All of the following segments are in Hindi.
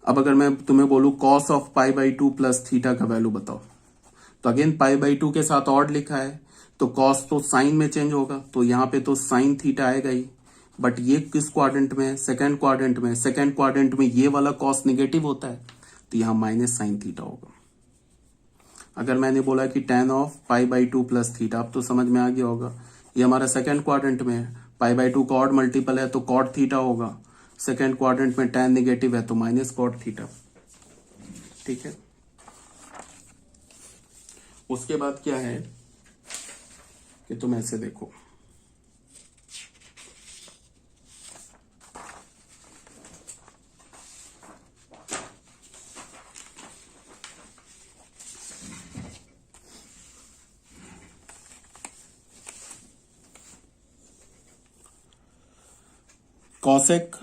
अब अगर मैं तुम्हें बोलूं cos of pi by two plus theta का वैल्यू बताओ, तो अगेन पाई बाई टू के साथ ऑड लिखा है, तो कॉस तो साइन में चेंज होगा, तो यहाँ पे तो साइन थीटा आएगा ही। बट ये किस क्वाड्रेंट में है? सेकेंड क्वाड्रेंट में। सेकेंड क्वाड्रेंट में ये वाला कॉस निगेटिव होता है, तो यहाँ माइनस साइन थीटा होगा। अगर मैंने बोला कि tan of pi by two plus theta, अब तो समझ में आ गया होगा, ये हमारा सेकेंड क्वाड्रेंट में है, पाई बाई टू का ऑड मल्टीपल है तो कॉट थीटा होगा। सेकेंड क्वाड्रेंट में tan निगेटिव है तो माइनस कॉट थीटा। ठीक है, उसके बाद क्या है कि तुम ऐसे देखो, cosec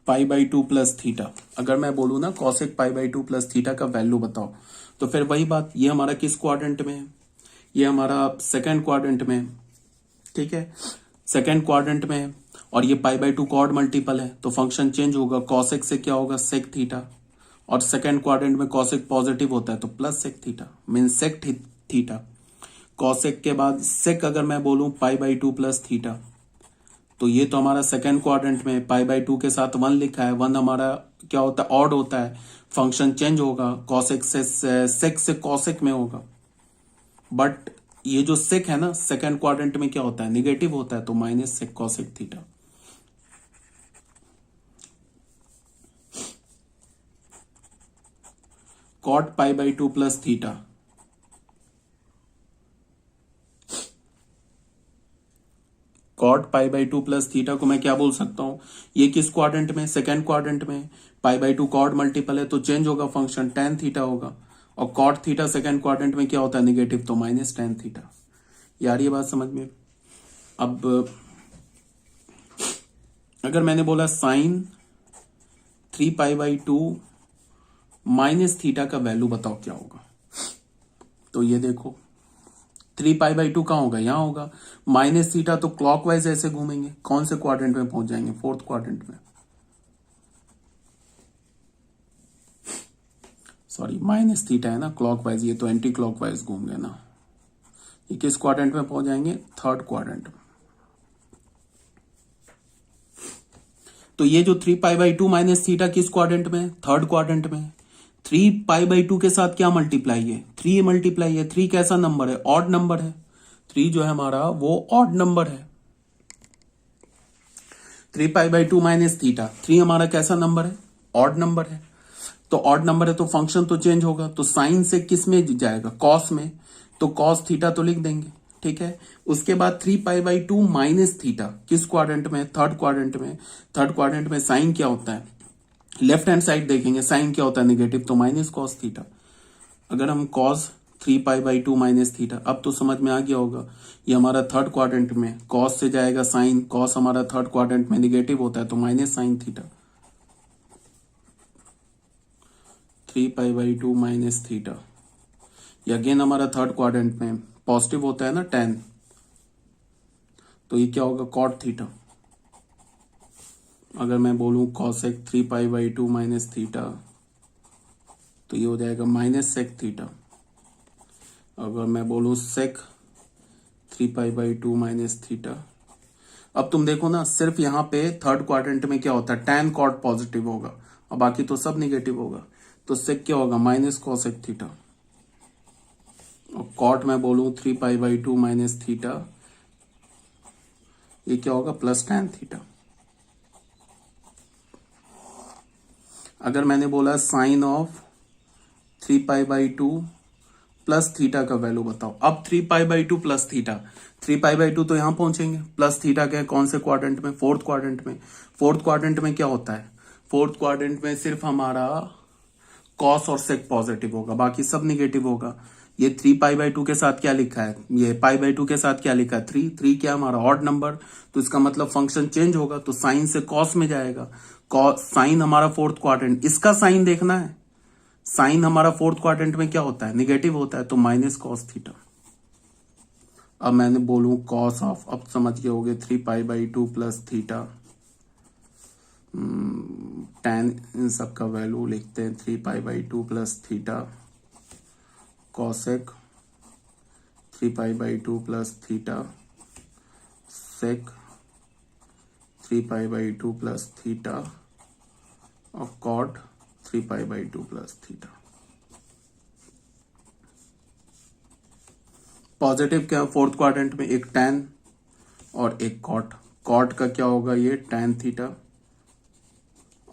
pi by two plus theta, अगर मैं बोलूं ना cosec pi by two plus theta का वैल्यू बताओ, तो फिर वही बात, ये हमारा किस क्वाड्रेंट में है? ये हमारा सेकेंड क्वाड्रेंट में है। ठीक है, सेकेंड क्वाड्रेंट में है और ये पाई बाई टू का ऑड मल्टीपल है, तो फंक्शन चेंज होगा, कॉसेक से क्या होगा सेक थीटा, और सेकेंड क्वाड्रेंट में कॉसेक पॉजिटिव होता है तो plus sec theta, mean sec theta. Cosec के बाद सेक अगर मैं बोलूं pi by two plus theta, तो ये तो हमारा सेकेंड क्वाड्रेंट में पाई बाई टू के साथ वन लिखा है, वन हमारा क्या होता है ऑड होता है, फंक्शन चेंज होगा, कॉसेक से सेक से कॉसेक में होगा। बट ये जो सेक है ना सेकेंड क्वाड्रेंट में क्या होता है निगेटिव होता है, तो minus sec cosec theta. Cot pi by two plus theta, cot pi by two plus theta को मैं क्या बोल सकता हूं, ये किस क्वाड्रेंट में? सेकेंड क्वाड्रेंट में। पाई बाई टू कॉड मल्टीपल है तो चेंज होगा फंक्शन, tan थीटा होगा, और कॉट थीटा सेकेंड क्वाड्रेंट में क्या होता है निगेटिव, तो माइनस tan थीटा। यार ये बात समझ में। अब अगर मैंने बोला sine 3 pi by two minus theta का वैल्यू बताओ क्या होगा, तो ये देखो 3 पाई बाई टू कहां होगा, यहां होगा, माइनस थीटा तो क्लॉकवाइज ऐसे घूमेंगे, कौन से क्वाड्रेंट में पहुंच जाएंगे? फोर्थ क्वाड्रेंट में। सॉरी माइनस थीटा है ना क्लॉकवाइज, ये तो एंटी क्लॉकवाइज घूम गए ना। ये किस क्वाड्रेंट में पहुंच जाएंगे? थर्ड क्वाड्रेंट में। तो ये जो 3 pi by two minus theta किस क्वाड्रेंट में? थर्ड क्वाड्रेंट में। 3 पाई बाई टू के साथ क्या मल्टीप्लाई है? 3 मल्टीप्लाई है। 3 कैसा नंबर है? ऑड नंबर है। 3 जो है हमारा वो ऑड नंबर है। 3 pi by two minus theta, 3 हमारा कैसा नंबर है? ऑड नंबर है। तो ऑड नंबर है तो फंक्शन तो चेंज होगा, तो साइन से किस में जाएगा? कॉस में, तो कॉस थीटा तो लिख देंगे। ठीक है, उसके बाद 3 pi by two minus theta किस क्वाड्रेंट में? थर्ड क्वाड्रेंट में। थर्ड क्वाड्रेंट में साइन क्या होता है? लेफ्ट हैंड साइड देखेंगे, साइन क्या होता है? नेगेटिव, तो माइनस कॉस थीटा। अगर हम cos 3 pi by two minus theta, अब तो समझ में आ गया होगा, ये हमारा थर्ड क्वाड्रेंट में, कॉस से जाएगा साइन, कॉस हमारा थर्ड क्वाड्रेंट में नेगेटिव होता है तो minus sine theta. 3 pi by two minus theta, ये अगेन हमारा थर्ड क्वाड्रेंट में पॉजिटिव होता है ना tan, तो ये क्या होगा? Cot theta. अगर मैं बोलूं cosec 3 pi by two minus theta, तो ये हो जाएगा माइनस सेक थीटा। अगर मैं बोलूं सेक 3 pi by two minus theta, अब तुम देखो ना सिर्फ यहां पे थर्ड क्वाड्रेंट में क्या होता है? tan कॉट पॉजिटिव होगा और बाकी तो सब निगेटिव होगा, तो सेक क्या होगा? Minus cosec theta. और कॉट मैं बोलूं 3 pi by two minus theta, ये क्या होगा? Plus tan theta. अगर मैंने बोला sine of 3 pi by two plus theta का वैल्यू बताओ, अब 3 pi by two plus theta, 3 pi by two तो यहां पहुंचेंगे, प्लस थीटा क्या है? कौन से क्वाड्रेंट में? फोर्थ क्वाड्रेंट में। फोर्थ क्वाड्रेंट में क्या होता है? फोर्थ क्वाड्रेंट में सिर्फ हमारा कॉस और सेक पॉजिटिव होगा, बाकी सब निगेटिव होगा। ये 3 पाई बाई टू के साथ क्या लिखा है? ये पाई बाई टू के साथ क्या लिखा है? 3। 3 क्या हमारा? ऑड नंबर, तो इसका मतलब फंक्शन चेंज होगा, तो साइन से कॉस में जाएगा। साइन हमारा फोर्थ क्वाड्रेंट, इसका साइन देखना है, साइन हमारा फोर्थ क्वाड्रेंट में क्या होता है? निगेटिव होता है, तो माइनस कॉस थीटा। अब मैंने बोलूं कॉस ऑफ, अब समझ गए होगे 3 pi by two plus theta tan इन सब का वैल्यू लिखते हैं 3π/2 plus theta cosec 3π/2 plus theta sec 3π/2 plus theta और कॉट 3π/2 प्लस थीटा। पॉजिटिव क्या फोर्थ क्वाड्रेंट में एक tan और एक कॉट। कॉट का क्या होगा ये tan थीटा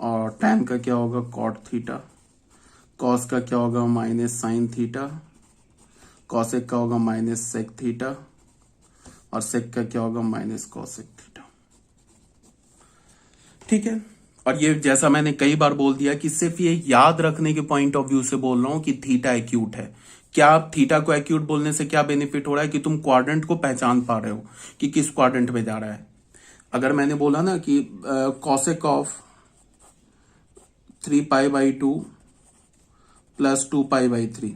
और tan का क्या होगा कॉट थीटा। कॉस का क्या होगा माइनस साइन थीटा। कॉसेक का होगा माइनस सेक थीटा और सेक का क्या होगा माइनस कॉसेक थीटा। ठीक है। और ये जैसा मैंने कई बार बोल दिया कि सिर्फ ये याद रखने के पॉइंट ऑफ व्यू से बोल रहा हूं कि थीटा एक्यूट है। क्या थीटा को एक्यूट बोलने से क्या बेनिफिट हो रहा है कि तुम क्वाड्रेंट को पहचान पा रहे हो कि किस क्वाड्रेंट में जा रहा है। अगर मैंने बोला ना कि कॉसेक ऑफ 3π/2 प्लस 2π/3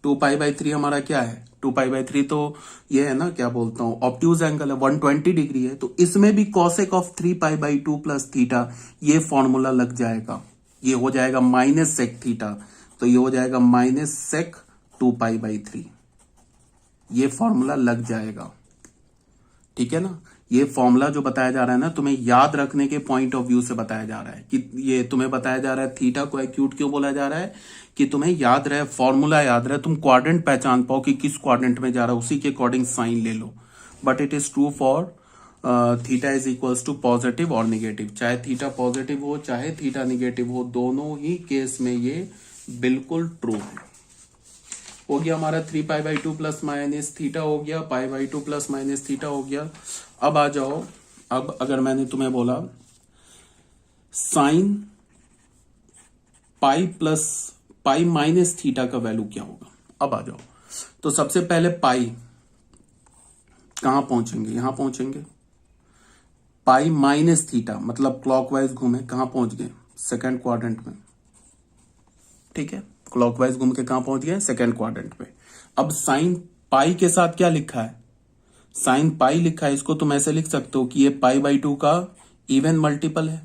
2π/3 हमारा क्या है 2π/3 तो ये है ना क्या बोलता हूं ऑब्ट्यूज एंगल है 120 डिग्री है। तो इसमें भी कॉसेक ऑफ 3π/2 प्लस थीटा ये फॉर्मूला लग जाएगा। ये हो जाएगा माइनस सेक थीटा तो ये हो जाएगा माइनस सेक 2π/3 ये फॉर्मूला लग जाएगा। ठीक है ना। ये फॉर्मूला जो बताया जा रहा है ना तुम्हें याद रखने के पॉइंट ऑफ व्यू से बताया जा रहा है कि ये तुम्हें बताया जा रहा है थीटा को एक्यूट क्यों बोला जा रहा है कि तुम्हें याद रहे फॉर्मूला याद रहे तुम क्वाड्रेंट पहचान पाओ कि किस क्वाड्रेंट में जा रहा है उसी के अकॉर्डिंग साइन ले लो। But it is true for theta is equals to positive और निगेटिव। चाहे थीटा पॉजिटिव हो चाहे थीटा निगेटिव हो दोनों ही केस में ये बिल्कुल ट्रू है। हो गया हमारा 3π/2 प्लस माइनस थीटा हो गया π/2 प्लस माइनस थीटा हो गया। अब आ जाओ। अब अगर मैंने तुम्हें बोला sine pi plus pi minus theta का वैल्यू क्या होगा। अब आ जाओ। तो सबसे पहले पाई कहां पहुंचेंगे यहां पहुंचेंगे। पाई माइनस थीटा मतलब क्लॉकवाइज घूमे कहां पहुंच गए सेकंड क्वाड्रेंट में। ठीक है क्लॉकवाइज घूम के कहां पहुंच गए सेकंड क्वाड्रेंट में। अब साइन पाई के साथ क्या लिखा है साइन पाई लिखा है। इसको तुम ऐसे लिख सकते हो कि ये π/2 का इवन मल्टीपल है।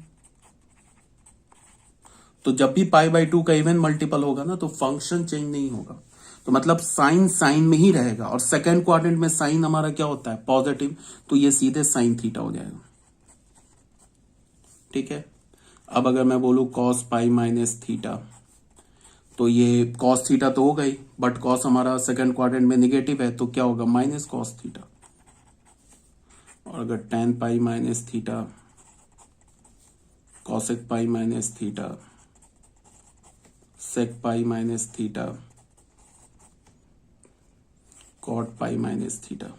तो जब भी π/2 का इवन मल्टीपल होगा ना तो फंक्शन चेंज नहीं होगा। तो मतलब साइन साइन में ही रहेगा और सेकंड क्वाड्रेंट में साइन हमारा क्या होता है पॉजिटिव तो ये सीधे साइन थीटा हो जाएगा। ठीक है। अब अगर मैं बोलूं कॉस पाई माइनस थीटा तो ये कॉस थीटा तो हो गई बट कॉस हमारा सेकंड क्वाड्रेंट में निगेटिव है तो क्या होगा माइनस कॉस थीटा। और अगर tan pi minus theta cosec pi minus theta sec pi minus theta cot pi minus theta.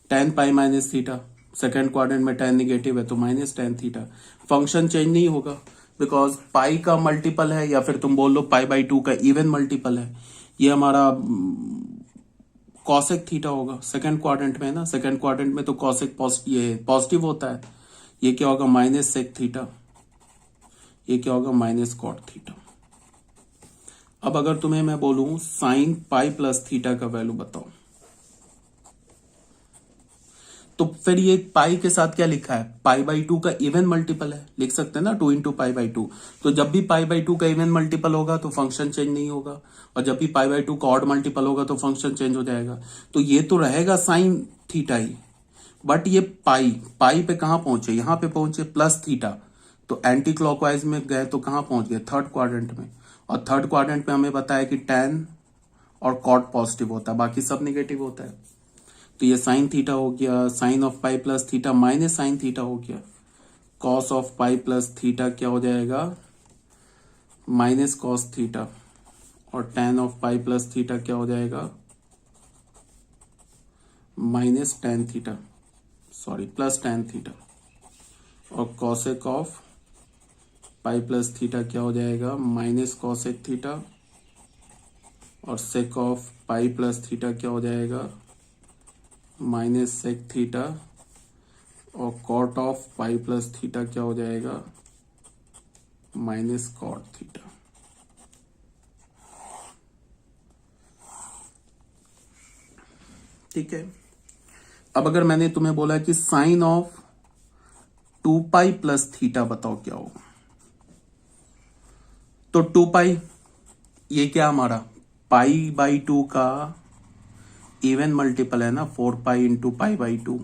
tan pi minus theta second quadrant में tan निगेटिव है तो minus tan theta. Function change नहीं होगा बिकॉज पाई का मल्टीपल है या फिर तुम बोल लो π/2 का इवन मल्टीपल है। ये हमारा कॉसेक थीटा होगा सेकंड क्वाड्रेंट में है ना। सेकंड क्वाड्रेंट में तो कॉसेक ये पॉजिटिव होता है। ये क्या होगा माइनस सेक थीटा ये क्या होगा माइनस कॉट थीटा। अब अगर तुम्हें मैं बोलूं साइन पाई प्लस थीटा का वैल्यू बताओ तो फिर ये पाई के साथ क्या लिखा है π/2 का इवन मल्टीपल है लिख सकते हैं ना 2 × π/2। तो जब भी π/2 का इवन मल्टीपल होगा तो फंक्शन चेंज नहीं होगा और जब भी π/2 का ऑड मल्टीपल होगा तो फंक्शन चेंज हो जाएगा। तो ये तो रहेगा साइन थीटा ही बट ये पाई पाई पे कहां पहुंचे यहां पे पहुंचे प्लस थीटा तो एंटी क्लॉकवाइज में गए तो कहां पहुंच गए थर्ड क्वाड्रेंट में। और थर्ड क्वाड्रेंट में हमें बताया कि tan और कॉट पॉजिटिव होता है बाकी सब निगेटिव होता है। तो ये साइन थीटा हो गया sine of pi plus theta minus sine theta हो गया। Cos of pi plus theta क्या हो जाएगा माइनस कॉस थीटा और tan of pi plus theta क्या हो जाएगा minus tan theta plus tan theta. और cosec of pi plus theta क्या हो जाएगा माइनस कॉसेक थीटा और sec of pi plus theta क्या हो जाएगा माइनस सेक थीटा और cot of pi plus theta क्या हो जाएगा माइनस कॉट थीटा। ठीक है। अब अगर मैंने तुम्हें बोला कि sine of two pi plus theta बताओ क्या होगा। तो टू पाई ये क्या हमारा पाई बाई टू का इवन मल्टीपल है ना, 4 pi into pi by two,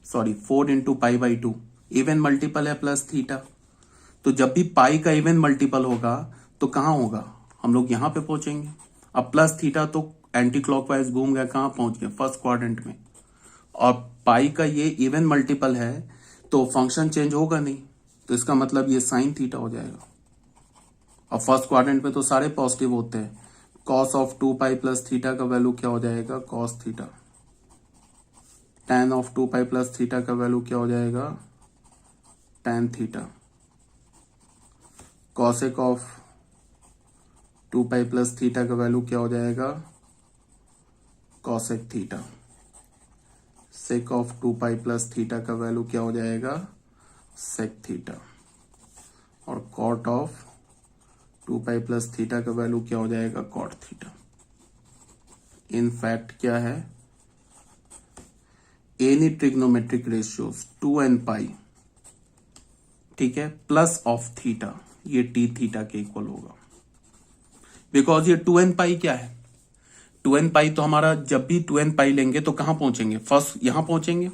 sorry 4 into pi by two even multiple है प्लस थीटा। तो जब भी पाई का इवन मल्टीपल होगा तो कहां होगा, हम लोग यहां पे पहुंचेंगे। अब प्लस थीटा तो एंटी क्लॉकवाइज घूम गया, कहां पहुंच गया, फर्स्ट क्वाड्रेंट में। और पाई का ये इवन मल्टीपल है तो फंक्शन चेंज होगा नहीं, तो इसका मतलब ये साइन थीटा हो जाएगा। और फर्स्ट क्वाड्रेंट में तो सारे पॉजिटिव होते हैं। Cos of 2 pi plus theta का वैल्यू क्या हो जाएगा, cos theta. tan of 2 pi plus theta का वैल्यू क्या हो जाएगा, tan theta. Cosec of 2 pi plus theta का वैल्यू क्या हो जाएगा, cosec theta. Sec of 2 pi plus theta का वैल्यू क्या हो जाएगा, सेक थीटा। और cot of 2 pi plus theta का वैल्यू क्या हो जाएगा, कॉट थीटा। इन फैक्ट क्या है, एनी ट्रिग्नोमेट्रिक रेशियोज 2 एन पाई, ठीक है, प्लस ऑफ थीटा, ये टी थीटा के इक्वल होगा। बिकॉज ये 2 एन पाई क्या है, 2 एन पाई तो हमारा जब भी 2 एन पाई लेंगे तो कहां पहुंचेंगे, फर्स्ट यहां पहुंचेंगे।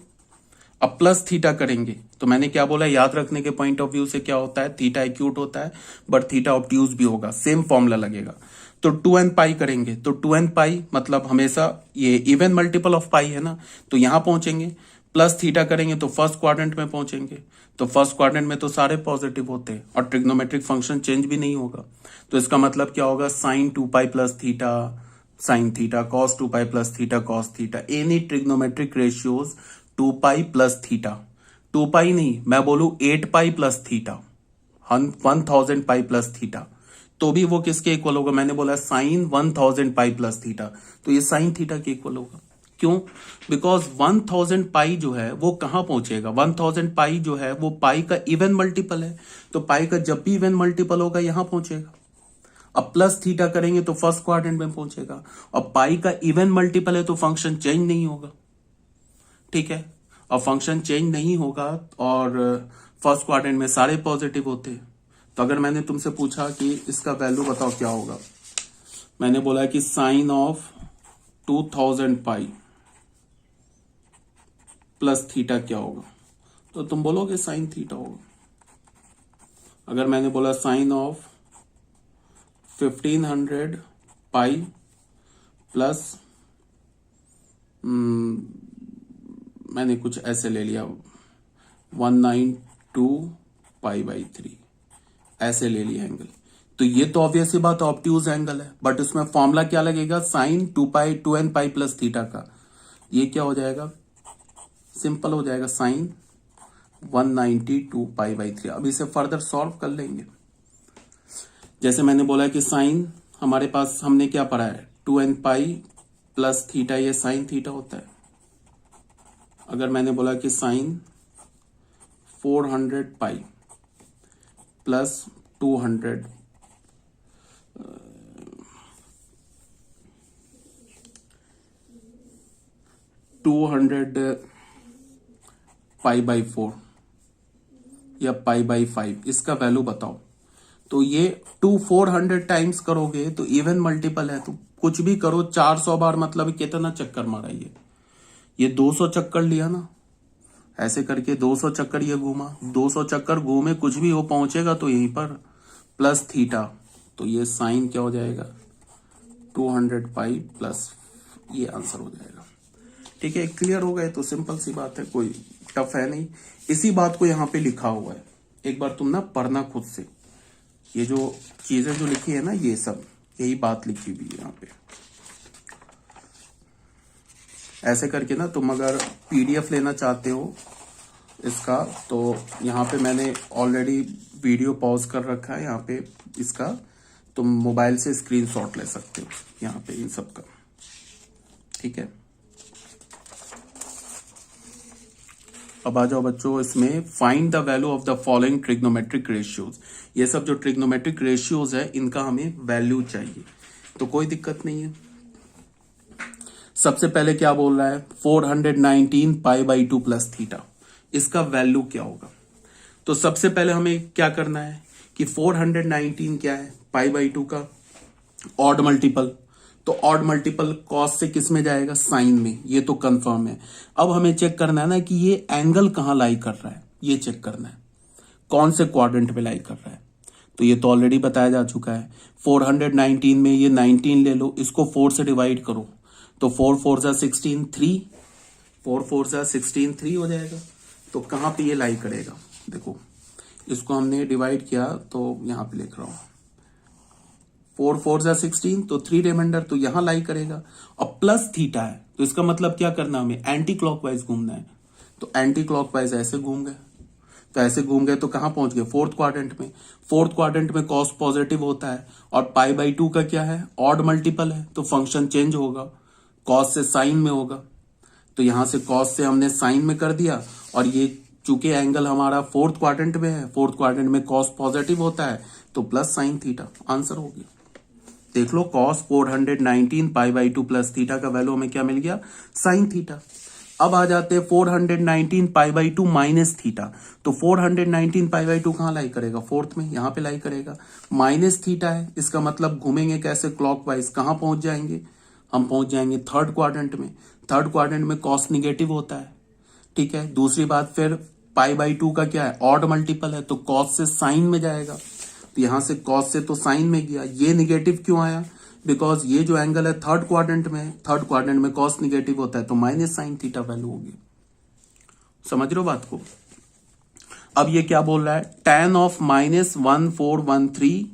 अब प्लस थीटा करेंगे तो मैंने क्या बोला, याद रखने के पॉइंट ऑफ व्यू से क्या होता है, थीटा एक्यूट होता है बट थीटा ऑब्ट्यूज भी होगा, सेम फॉर्मूला लगेगा। तो 2 एन पाई करेंगे तो 2 एन पाई मतलब हमेशा ये इवन मल्टीपल ऑफ पाई है ना, तो यहां पहुंचेंगे। प्लस थीटा करेंगे तो फर्स्ट क्वाड्रेंट में पहुंचेंगे। तो फर्स्ट क्वाड्रेंट में तो सारे पॉजिटिव होते हैं और ट्रिग्नोमेट्रिक फंक्शन चेंज भी नहीं होगा। तो इसका मतलब क्या होगा, sine 2 pi plus theta sine theta, cos 2 pi plus theta cos theta. Any trigonometric ratios 2 pi plus theta, 2 pi नहीं मैं बोलू 8 pi plus theta, 1000 pi plus theta, तो भी वो किसके इक्वल होगा, मैंने बोला साइन 1000 पाई प्लस थीटा, तो ये साइन थीटा के इक्वल होगा। क्यों, बिकॉज 1000 पाई जो है वो कहां पहुंचेगा, 1000 पाई जो है वो पाई का इवन मल्टीपल है, तो पाई का जब भी इवन मल्टीपल होगा यहां पहुंचेगा। अब प्लस थीटा करेंगे तो फर्स्ट क्वाड्रेंट में पहुंचेगा, और पाई का इवन मल्टीपल है तो फंक्शन चेंज नहीं होगा, ठीक है। और फंक्शन चेंज नहीं होगा और फर्स्ट क्वाड्रेंट में सारे पॉजिटिव होते हैं। तो अगर मैंने तुमसे पूछा कि इसका वैल्यू बताओ क्या होगा, मैंने बोला कि sine of 2000 pi plus theta क्या होगा, तो तुम बोलोगे साइन थीटा होगा। अगर मैंने बोला साइन ऑफ 1500 पाई प्लस मैंने कुछ ऐसे ले लिया 192 पाई बाई 3 ऐसे ले लिया एंगल, तो ये तो ऑब्वियस ही बात ऑब्ट्यूज एंगल है, बट उसमें फॉर्मूला क्या लगेगा, sine 2 N pi plus theta का, ये क्या हो जाएगा, सिंपल हो जाएगा साइन 192 पाई बाई 3। अब इसे फर्दर सॉल्व कर लेंगे। जैसे मैंने बोला कि साइन हमारे पास हमने क्या पढ़ा है, 2 एन पाई प्लस थीटा, ये साइन थीटा होता है। अगर मैंने बोला कि sine 400 pi plus 200 pi by 4 या पाई बाई 5, इसका वैल्यू बताओ। तो ये 400 टाइम्स करोगे तो इवन मल्टीपल है, तो कुछ भी करो 400 बार, मतलब कितना चक्कर मारा, ये 200 चक्कर लिया ना, ऐसे करके 200 चक्कर ये घूमा, 200 चक्कर घूमे, कुछ भी हो पहुंचेगा तो यहीं पर प्लस थीटा, तो ये साइन क्या हो जाएगा 200 पाई प्लस, ये आंसर हो जाएगा। ठीक है, क्लियर हो गए, तो सिंपल सी बात है, कोई टफ है नहीं। इसी बात को यहां पे लिखा हुआ है, एक बार तुम ना पढ़ना खुद से, ये जो चीजें जो लिखी है ना, ये सब यही बात लिखी हुई है यहाँ पे। ऐसे करके ना तुम अगर पीडीएफ लेना चाहते हो इसका, तो यहाँ पे मैंने ऑलरेडी वीडियो पॉज कर रखा है, यहाँ पे इसका तुम मोबाइल से स्क्रीनशॉट ले सकते हो यहाँ पे इन सब का, ठीक है। अब आ जाओ बच्चों, इसमें find the value of the following trigonometric ratios. ये सब जो ट्रिग्नोमेट्रिक रेशियोज है इनका हमें वैल्यू चाहिए, तो कोई दिक्कत नहीं है। सबसे पहले क्या बोल रहा है, 419 पाई बाई 2 प्लस थीटा, इसका वैल्यू क्या होगा। तो सबसे पहले हमें क्या करना है कि 419 क्या है, पाई बाई 2 का ऑड मल्टीपल। तो ऑड मल्टीपल कॉस से किस में जाएगा, साइन में, ये तो कंफर्म है। अब हमें चेक करना है ना कि ये एंगल कहां लाई कर रहा है, ये चेक करना है कौन से क्वाड्रेंट में लाई कर रहा है। तो ये तो ऑलरेडी बताया जा चुका है। 419 में ये 19 ले लो, इसको 4 से डिवाइड करो तो 4 4 जा 16 3, 4 4 जा 16 3 हो जाएगा। तो कहां पे ये लाई करेगा, देखो इसको हमने डिवाइड किया तो यहां पे लिख रहा हूं 4 4 जा 16 तो 3 रिमाइंडर, तो यहां लाई करेगा। और प्लस थीटा है तो इसका मतलब क्या करना, हमें एंटी क्लॉकवाइज घूमना है। तो एंटी क्लॉकवाइज ऐसे घूम गए, तो ऐसे घूम गए तो कहां पहुंच गए, फोर्थ क्वाड्रेंट में। फोर्थ क्वाड्रेंट में कॉस पॉजिटिव होता है और पाई बाई 2 का क्या है, ऑड मल्टीपल है, तो फंक्शन चेंज होगा, कॉस से साइन में होगा। तो यहां से कॉस से हमने साइन में कर दिया, और ये चूंकि एंगल हमारा फोर्थ क्वाड्रेंट में है, फोर्थ क्वाड्रेंट में कॉस पॉजिटिव होता है तो प्लस साइन थीटा, आंसर हो गया। देख लो cos 419 pi by 2 plus theta का वैल्यू हमें क्या मिल गया, साइन थीटा। अब आ जाते हैं 419 पाई बाई 2 माइनस थीटा। तो 419 पाई बाई 2 कहां लाई करेगा, फोर्थ में, यहां पे लाई करेगा। माइनस थीटा है, इसका मतलब घूमेंगे कैसे, क्लॉकवाइज। कहां पहुंच जाएंगे, हम पहुंच जाएंगे थर्ड क्वाड्रेंट में। थर्ड क्वाड्रेंट में कॉस निगेटिव होता है, ठीक है। दूसरी बात, फिर पाई बाई 2 का क्या है, ऑड मल्टीपल है, तो कॉस से साइन में जाएगा। तो यहां से कॉस से तो साइन में गया, ये निगेटिव क्यों आया, बिकॉज ये जो एंगल है थर्ड क्वाड्रेंट में, थर्ड क्वाड्रेंट में कॉस निगेटिव होता है, तो माइनस साइन थीटा वैल्यू होगी। समझ रहे हो बात को। अब ये क्या बोल रहा है, tan of -1413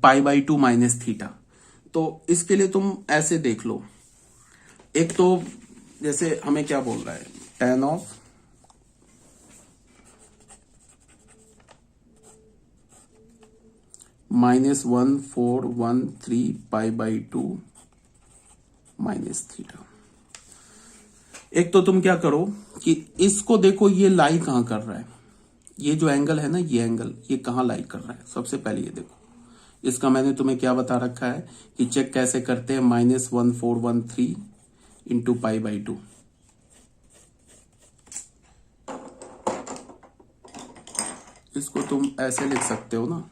pi by 2 minus theta. तो इसके लिए तुम ऐसे देख लो, एक तो जैसे हमें क्या बोल रहा है, tan of -1413 pi by 2 minus theta. एक तो तुम क्या करो कि इसको देखो, ये लाई कहां कर रहा है, ये जो एंगल है ना, ये एंगल ये कहां लाई कर रहा है। सबसे पहले ये देखो, इसका मैंने तुम्हें क्या बता रखा है कि चेक कैसे करते हैं, -1413 इंटू पाई बाई 2। इसको तुम ऐसे लिख सकते हो ना,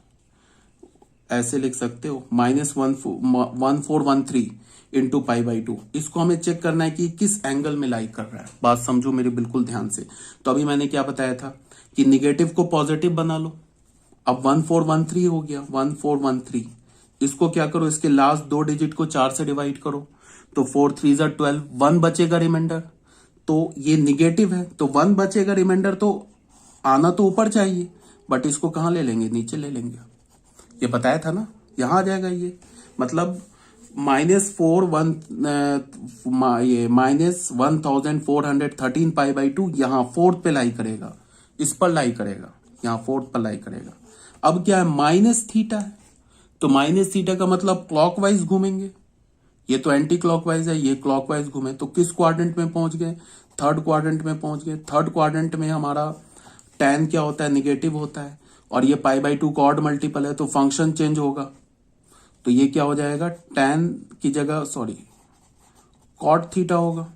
ऐसे लिख सकते हो, -1413 इंटू पाई बाई 2। इसको हमें चेक करना है कि किस एंगल में लाई कर रहा है। बात समझो मेरी बिल्कुल ध्यान से। तो अभी मैंने क्या बताया था कि निगेटिव को पॉजिटिव बना लो। अब 1413 हो गया, 1413, इसको क्या करो, इसके लास्ट 2 डिजिट को 4 से डिवाइड करो तो 4 3 जा 12, 1 बचेगा रिमाइंडर। तो ये निगेटिव है तो 1 बचेगा रिमाइंडर, तो आना तो ऊपर चाहिए, बट इसको कहां ले लेंगे, नीचे ले लेंगे। ये बताया था ना, यहां आ जाएगा ये, मतलब -1413 पाई बाई 2 यहां फोर्थ पे लाई करेगा, इस पर लाई करेगा, यहां फोर्थ पर लाई करेगा। अब क्या है, माइनस थीटा है, तो माइनस थीटा का मतलब क्लॉकवाइज घूमेंगे, ये तो एंटी क्लॉकवाइज है, ये क्लॉकवाइज घूमे, तो किस क्वाड्रेंट में पहुंच गए, थर्ड क्वाड्रेंट में पहुंच गए। थर्ड क्वाड्रेंट में हमारा tan क्या होता है, निगेटिव होता है, और ये पाई बाई 2 का ऑड मल्टीपल है, तो फंक्शन चेंज होगा। तो ये क्या हो जाएगा, tan की जगह cot थीटा होगा,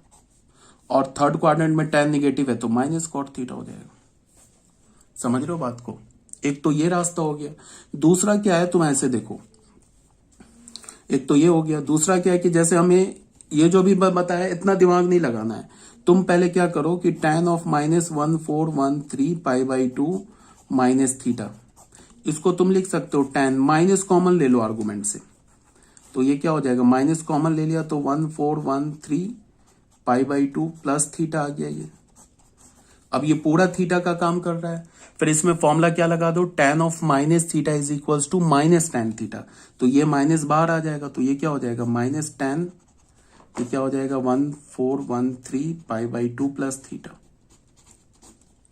और थर्ड क्वाड्रेंट में tan निगेटिव है तो माइनस cot थीटा हो जाएगा। समझ रहे हो बात को। एक तो ये रास्ता हो गया। दूसरा क्या है, तुम ऐसे देखो, एक तो ये हो गया, दूसरा क्या है कि जैसे हमें ये जो भी बताया इतना दिमाग नहीं लगाना है। तुम पहले क्या करो कि tan of -1413 pi by 2 minus theta, इसको तुम लिख सकते हो tan, माइनस कॉमन ले लो आर्गुमेंट से, तो ये क्या हो जाएगा, माइनस कॉमन ले लिया तो 1413 पाई बाई 2 प्लस थीटा आ गया ये। अब ये पूरा थीटा का काम कर रहा है, फिर इसमें फॉर्मूला क्या लगा दो, tan of minus theta is equals to minus tan theta. तो ये माइनस बाहर आ जाएगा, तो ये क्या हो जाएगा, माइनस tan, ये क्या हो जाएगा 1413 पाई बाई 2 प्लस थीटा।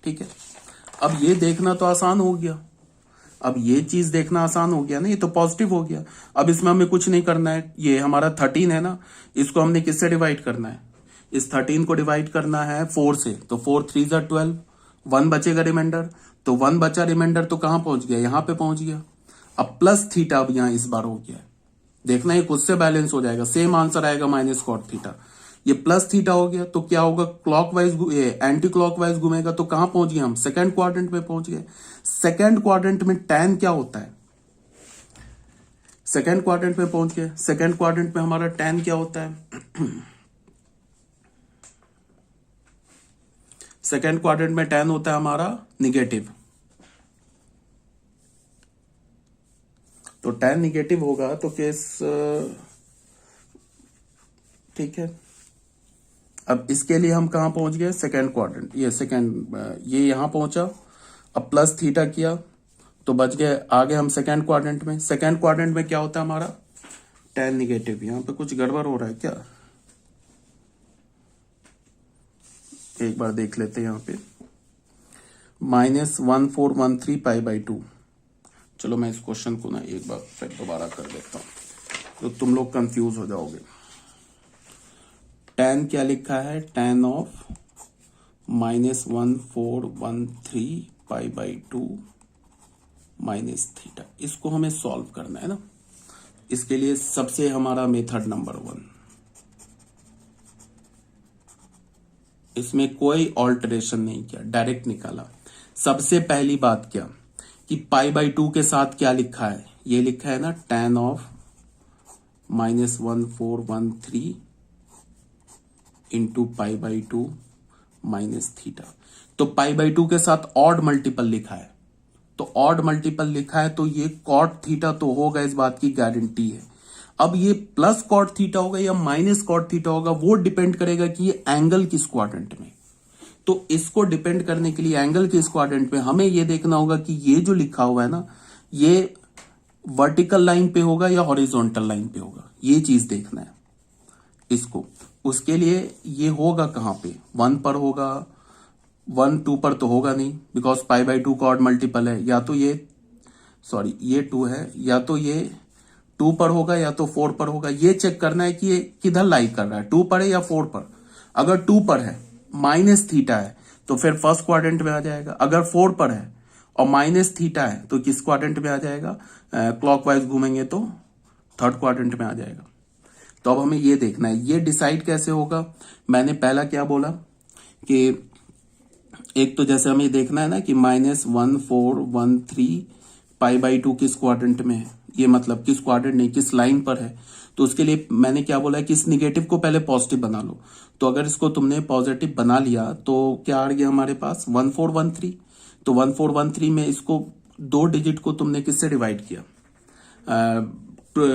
ठीक है, अब ये देखना तो आसान हो गया, अब ये चीज देखना आसान हो गया ना, ये तो पॉजिटिव हो गया। अब इसमें हमें कुछ नहीं करना है, ये हमारा 13 है ना, इसको हमने किससे डिवाइड करना है, इस 13 को डिवाइड करना है 4 से, तो 4 3 जा 12, 1 बचेगा रिमाइंडर, तो 1 बचा रिमाइंडर, तो कहां पहुंच गया, यहां पे पहुंच गया। अब प्लस थीटा अब यहां इस बार हो गया है, देखना ये खुद से बैलेंस हो जाएगा, सेम आंसर आएगा माइनस कॉट थीटा। ये प्लस थीटा हो गया, तो क्या होगा, क्लॉकवाइज एंटी क्लॉकवाइज घूमेगा, तो कहां पहुंच गए हम, सेकंड क्वाड्रेंट में पहुंच गए। सेकंड क्वाड्रेंट में टैन क्या होता है, सेकंड क्वाड्रेंट में पहुंच गए। सेकंड क्वाड्रेंट में हमारा टैन क्या होता है, सेकंड क्वाड्रेंट में टैन होता है हमारा निगेटिव। तो टैन निगेटिव होगा तो केस ठीक है। अब इसके लिए हम कहां पहुंच गए, सेकंड क्वाड्रेंट, ये सेकंड, ये यहां पहुंचा। अब प्लस थीटा किया तो बच गए, आगे हम सेकंड क्वाड्रेंट में। सेकंड क्वाड्रेंट में क्या होता है हमारा, टैन निगेटिव। यहां पे कुछ गड़बड़ हो रहा है क्या, एक बार देख लेते हैं। यहां पे -1413 π/2। चलो मैं इस क्वेश्चन को ना एक बार फिर दोबारा कर देता हूं, तो तुम लोग कंफ्यूज हो जाओगे। टैन क्या लिखा है, टैन ऑफ -1413 π/2 माइनस थीटा। इसको हमें सॉल्व करना है ना। इसके लिए सबसे हमारा मेथड नंबर 1, इसमें कोई ऑल्टरेशन नहीं किया, डायरेक्ट निकाला। सबसे पहली बात क्या कि π/2 के साथ क्या लिखा है, ये लिखा है ना tan of -1413 into π/2 minus theta. तो π/2 के साथ ऑड मल्टीपल लिखा है, तो ऑड मल्टीपल लिखा है तो ये कॉट थीटा तो होगा, इस बात की गारंटी है। अब ये प्लस कॉट थीटा होगा या माइनस कॉट थीटा होगा, वो डिपेंड करेगा कि ये एंगल किस क्वाड्रेंट में। तो इसको डिपेंड करने के लिए एंगल किस क्वाड्रेंट में हमें ये देखना होगा कि ये जो लिखा हुआ है ना, ये वर्टिकल लाइन पे होगा या हॉरिजॉन्टल लाइन पे होगा, ये चीज देखना है इसको। उसके लिए ये होगा कहां पे, 1 पर होगा, 1 2 पर तो होगा नहीं, बिकॉज π/2 का ऑड मल्टीपल है। या तो ये सॉरी ये 2 है, या तो ये 2 पर होगा या तो 4 पर होगा। ये चेक करना है कि ये किधर लाई कर रहा है, 2 पर है या 4 पर। अगर 2 पर है, माइनस थीटा है, तो फिर फर्स्ट क्वाड्रेंट में आ जाएगा। अगर 4 पर है और माइनस थीटा है तो किस क्वाड्रेंट में आ जाएगा, क्लॉकवाइज घूमेंगे तो थर्ड क्वाड्रेंट में आ जाएगा। तो अब हमें ये देखना है, ये डिसाइड कैसे होगा। मैंने पहला क्या बोला कि एक तो जैसे हमें देखना है ना कि -1413 π/2 किस क्वाड्रेंट में है, ये मतलब किस क्वाड्रेंट नहीं, किस लाइन पर है। तो उसके लिए मैंने क्या बोला कि इस निगेटिव को पहले पॉजिटिव बना लो। तो अगर इसको तुमने पॉजिटिव बना लिया तो क्या आ गया हमारे पास 1413। तो 1413 में इसको 2 डिजिट को तुमने किससे डिवाइड किया,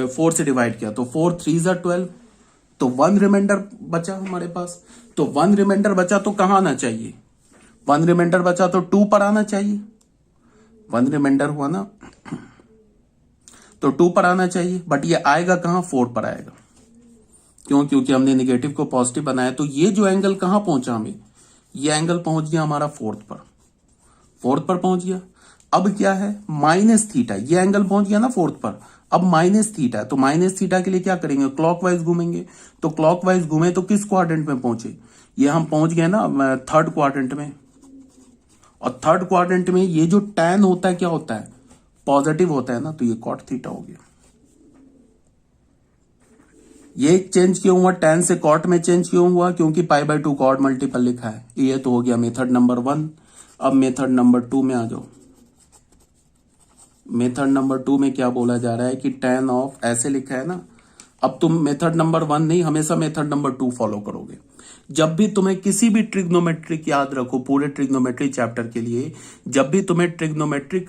4 से डिवाइड किया, तो 4 3 = 12, तो 1 रिमाइंडर बचा हमारे पास। तो 1 रिमाइंडर बचा तो कहां आना चाहिए, 1 रिमाइंडर बचा तो 2 पर आना चाहिए। 1 रिमाइंडर हुआ ना, तो 2 पर आना चाहिए, बट ये आएगा कहां, 4 पर आएगा। क्यों, क्योंकि हमने निगेटिव को पॉजिटिव बनाया। तो ये जो एंगल कहां पहुंचा हमें, ये एंगल पहुंच गया हमारा 4th पर, 4th पर पहुंच गया। अब क्या है, माइनस थीटा, ये एंगल पहुंच गया ना 4th पर। अब माइनस थीटा, तो माइनस थीटा के लिए क्या करेंगे, क्लॉकवाइज घूमेंगे। तो क्लॉकवाइज घूमे तो किस क्वाड्रेंट में पहुंचे, ये हम पहुंच गए ना थर्ड क्वाड्रेंट में। और थर्ड क्वाड्रेंट में ये जो टैन होता है क्या होता है, पॉजिटिव होता है ना, तो ये कॉट थीटा हो गया। ये चेंज क्यों हुआ, टैन से कॉट में चेंज क्यों हुआ, क्योंकि π/2 कॉट मल्टीपल लिखा है। ये तो हो गया मेथड नंबर 1। अब मेथड नंबर 2 में आ जाओ। मेथड नंबर 2 में क्या बोला जा रहा है कि टैन ऑफ, ऐसे लिखा है ना। अब तुम मेथड नंबर 1 नहीं, हमेशा मेथड नंबर 2 फॉलो करोगे। जब भी तुम्हें किसी भी ट्रिग्नोमेट्रिक, याद रखो पूरे ट्रिग्नोमेट्री चैप्टर के लिए, जब भी तुम्हें ट्रिग्नोमेट्रिक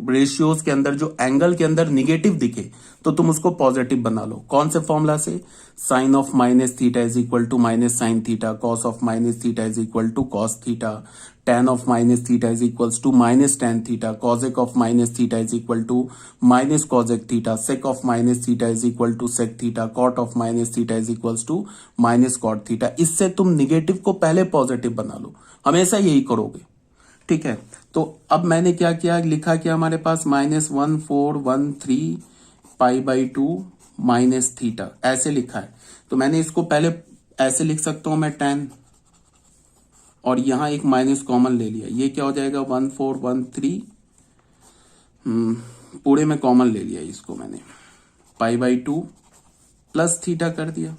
रेशियोज के अंदर जो एंगल के अंदर निगेटिव दिखे तो तुम उसको पॉजिटिव बना लो। कौन से फॉर्मूला से, sine of minus theta is equal to minus sine theta, cos of minus theta is equal to cos theta, tan of minus theta is equals to minus tan theta, cosec of minus theta is equal to minus cosec theta, sec of minus theta is equal to sec theta, cot of minus theta is equals to minus cot theta। इससे तुम निगेटिव को पहले पॉजिटिव बना लो, हमेशा यही करोगे, ठीक है। तो अब मैंने क्या किया, लिखा कि हमारे पास -1413 π/2 माइनस थीटा, ऐसे लिखा है। तो मैंने इसको पहले ऐसे लिख सकता हूं मैं tan, और यहां एक माइनस कॉमन ले लिया, ये क्या हो जाएगा 1413, पूरे में कॉमन ले लिया इसको मैंने, π/2 प्लस थीटा कर दिया,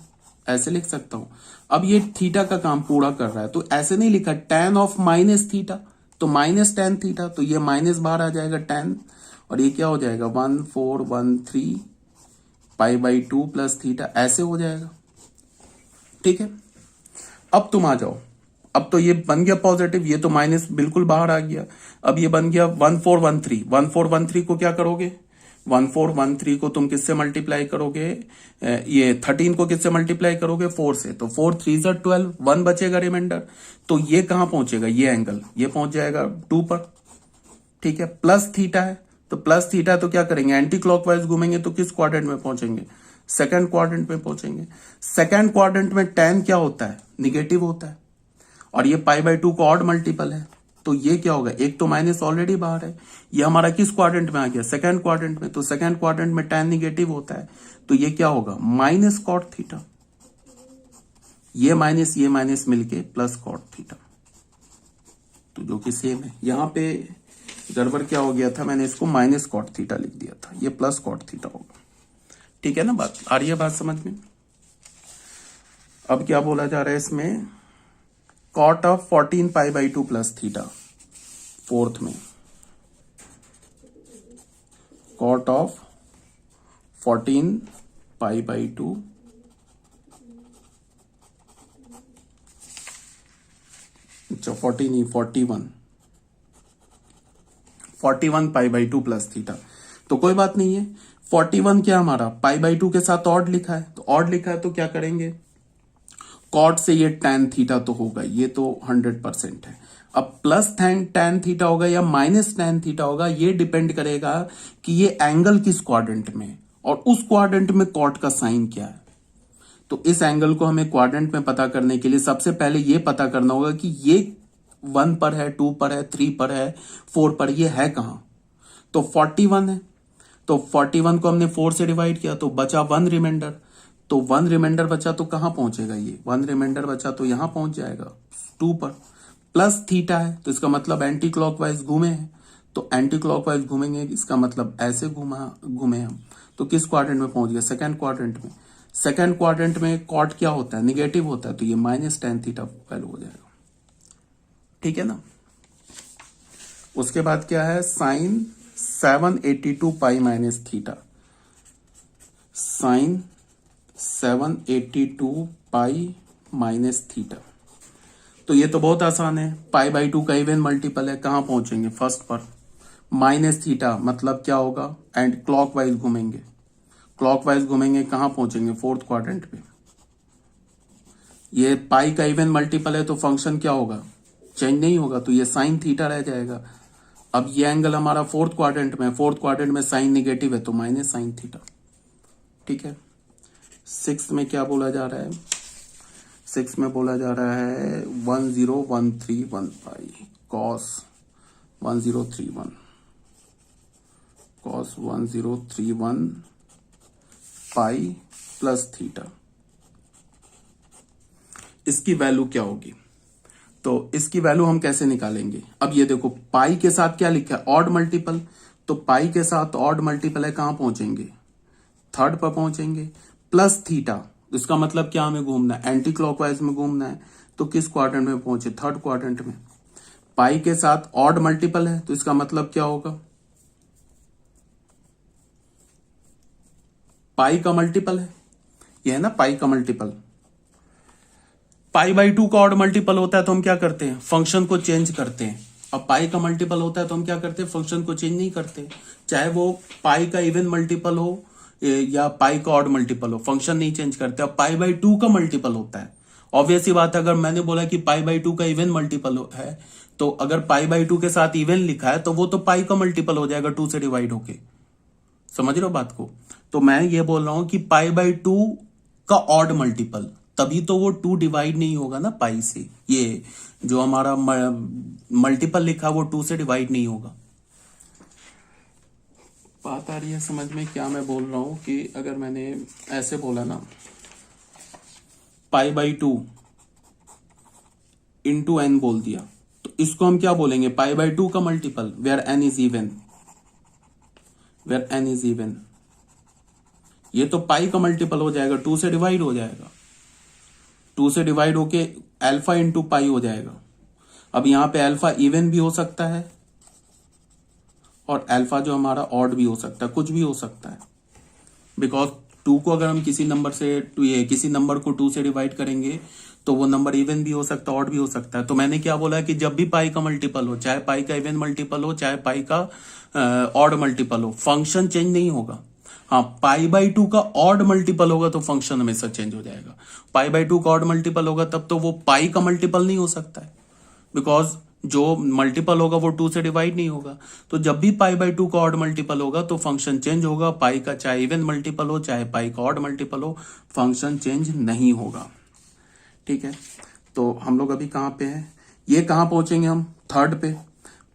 ऐसे लिख सकता हूं। अब ये थीटा का काम पूरा कर रहा है, तो ऐसे नहीं लिखा tan ऑफ माइनस थीटा, तो माइनस tan थीटा, तो ये माइनस बाहर आ जाएगा tan, और ये क्या हो जाएगा 1413 पाई बाई 2 प्लस थीटा, ऐसे हो जाएगा। ठीक है, अब तुम आ जाओ, अब तो ये बन गया पॉजिटिव, ये तो माइनस बिल्कुल बाहर आ गया। अब ये बन गया 1413, 1413 को क्या करोगे, 1413 को तुम किससे मल्टीप्लाई करोगे, ये 13 को किससे मल्टीप्लाई करोगे 4 से, तो 4 3 12, 1 बचेगा रिमाइंडर, तो ये कहां पहुंचेगा, ये एंगल ये पहुंच जाएगा 2 पर। ठीक है, प्लस थीटा है, तो प्लस थीटा तो क्या करेंगे, एंटी क्लॉकवाइज घूमेंगे तो किस क्वाड्रेंट में पहुंचेंगे, सेकंड क्वाड्रेंट में पहुंचेंगे। सेकंड क्वाड्रेंट में tan क्या होता है, निगेटिव होता है, और ये पाई बाई 2 का ऑड मल्टीपल है, तो ये क्या होगा, एक तो माइनस ऑलरेडी बाहर है, ये हमारा किस क्वाड्रेंट में आ गया, सेकंड क्वाड्रेंट में, तो सेकंड क्वाड्रेंट में tan निगेटिव होता है, तो ये क्या होगा माइनस कॉट थीटा, ये माइनस मिलके प्लस कॉट थीटा, तो जो कि सेम है। यहां पे गड़बड़ क्या हो गया था, मैंने इसको माइनस कॉट थीटा लिख दिया था, ये प्लस कॉट थीटा होगा। ठीक है ना, बात आ रही है बात समझ में। अब क्या बोला जा रहा है इसमें, cot of 14 pi by 2 plus theta, fourth में कॉट ऑफ 14 पाई बाई 2 अच्छा 40 नहीं 41 पाई बाई 2 प्लस थीटा, तो कोई बात नहीं है। 41 क्या हमारा पाई बाई 2 के साथ ऑड लिखा है, तो ऑड लिखा है तो क्या करेंगे, कॉट से ये tan थीटा तो होगा, ये तो 100% है। अब प्लस tan थीटा होगा या माइनस tan थीटा होगा, ये डिपेंड करेगा कि ये एंगल किस क्वाड्रेंट में, और उस क्वाड्रेंट में कॉट का साइन क्या है। तो इस एंगल को हमें क्वाड्रेंट में पता करने के लिए सबसे पहले ये पता करना होगा कि ये 1 पर है, 2 पर है, 3 पर है, 4 पर, ये है कहां, तो 41 है, तो 41 को हमने 4 से डिवाइड किया तो बचा 1 रिमाइंडर, तो 1 रिमाइंडर बचा तो कहां पहुंचेगा, ये 1 रिमाइंडर बचा तो यहां पहुंच जाएगा 2 पर। प्लस थीटा है तो इसका मतलब एंटी क्लॉकवाइज घूमे हैं, तो एंटी क्लॉकवाइज घूमेंगे, इसका मतलब ऐसे घूमे हम, तो किस क्वाड्रेंट में पहुंच गया, सेकंड क्वाड्रेंट में। सेकंड क्वाड्रेंट में कॉट क्या होता है, निगेटिव होता है, तो ये माइनस tan थीटा वैल्यू हो जाएगा। ठीक है ना, उसके बाद क्या है, sine 782 pi minus theta, sine 782 pi minus theta, तो ये तो बहुत आसान है, पाई बाई 2 का इवन मल्टीपल है, कहां पहुंचेंगे फर्स्ट पर, माइनस थीटा मतलब क्या होगा, एंड क्लॉकवाइज घूमेंगे, क्लॉकवाइज घूमेंगे कहां पहुंचेंगे, फोर्थ क्वाड्रेंट पे। ये पाई का इवन मल्टीपल है तो फंक्शन क्या होगा, चेंज नहीं होगा, तो ये साइन थीटा रह जाएगा। अब ये एंगल हमारा फोर्थ क्वाड्रेंट में, फोर्थ क्वाड्रेंट में साइन निगेटिव है तो माइनस साइन थीटा। ठीक है, 6 में क्या बोला जा रहा है, 6 में बोला जा रहा है 1013 पाई कॉस 1031 कॉस 1031 पाई प्लस थीटा, इसकी वैल्यू क्या होगी, तो इसकी वैल्यू हम कैसे निकालेंगे। अब ये देखो पाई के साथ क्या लिखा है, ऑड मल्टीपल, तो पाई के साथ ऑड मल्टीपल है, कहां पहुंचेंगे, थर्ड पर पहुंचेंगे। प्लस थीटा, इसका मतलब क्या हमें घूमना है, एंटी क्लॉकवाइज में घूमना है, तो किस क्वाड्रेंट में पहुंचे, थर्ड क्वाड्रेंट में। पाई के साथ ऑड मल्टीपल है तो इसका मतलब क्या होगा, पाई का मल्टीपल है, यह है ना पाई का मल्टीपल। पाई बाई 2 का ऑड मल्टीपल होता है तो हम क्या करते हैं, फंक्शन को चेंज करते हैं। अब पाई का मल्टीपल होता है तो हम क्या करते हैं, फंक्शन को चेंज नहीं करते, चाहे वो पाई का इवन मल्टीपल हो या पाई का ऑड मल्टीपल हो, फंक्शन नहीं चेंज करते। अब पाई बाई 2 का मल्टीपल होता है, ऑब्वियस ही बात है, अगर मैंने बोला कि पाई बाई 2 का इवन मल्टीपल है, तो अगर पाई बाई 2 के साथ इवन लिखा है तो वो तो पाई का मल्टीपल हो जाएगा 2 से डिवाइड होके, समझ रहे हो बात को। तो मैं ये बोल रहा हूं कि पाई बाई 2 का ऑड मल्टीपल, तभी तो वो 2 डिवाइड नहीं होगा ना पाई से, ये जो हमारा मल्टीपल लिखा वो 2 से डिवाइड नहीं होगा। बात आ रही है समझ में क्या मैं बोल रहा हूं, कि अगर मैंने ऐसे बोला ना पाई बाई 2 इंटू एन बोल दिया, तो इसको हम क्या बोलेंगे, पाई बाई 2 का multiple where N is even, where N is even. ये तो पाई का मल्टीपल हो जाएगा, 2 से डिवाइड हो जाएगा। 2 से डिवाइड होके अल्फा इंटू पाई हो जाएगा। अब यहां पे अल्फा इवन भी हो सकता है और अल्फा जो हमारा ऑड भी हो सकता है, कुछ भी हो सकता है, बिकॉज 2 को अगर हम किसी नंबर से किसी नंबर को 2 से डिवाइड करेंगे तो वो नंबर इवन भी हो सकता है, ऑड भी हो सकता है। तो मैंने क्या बोला कि जब भी पाई का मल्टीपल हो, चाहे पाई का इवन मल्टीपल हो, चाहे पाई का ऑड मल्टीपल हो, फंक्शन चेंज नहीं होगा। हाँ, पाई बाई 2 का ऑड मल्टीपल होगा तो फंक्शन हमेशा चेंज हो जाएगा। पाई बाई 2 का ऑड मल्टीपल होगा तब तो वो पाई का मल्टीपल नहीं हो सकता है, बिकॉज जो मल्टीपल होगा वो 2 से डिवाइड नहीं होगा। तो जब भी पाई बाई 2 का ऑड मल्टीपल होगा तो फंक्शन चेंज होगा। पाई का चाहे इवन मल्टीपल हो, चाहे पाई का ऑड मल्टीपल हो, फंक्शन चेंज नहीं होगा। ठीक है, तो हम लोग अभी कहां पे हैं, ये कहां पहुंचेंगे हम, थर्ड पे।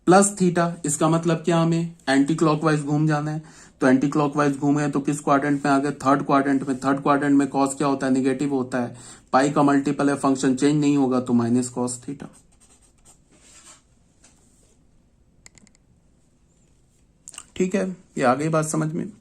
प्लस थीटा, इसका मतलब क्या, हमें एंटी क्लॉकवाइज घूम जाना है। तो एंटी क्लॉकवाइज घूमे तो किस क्वाड्रेंट में आ गए, थर्ड क्वाड्रेंट में। थर्ड क्वाड्रेंट में कॉस क्या होता है, निगेटिव होता है। पाई का मल्टीपल है, फंक्शन चेंज नहीं होगा, तो माइनस कॉस थीटा। ठीक है, ये आ गई बात समझ में।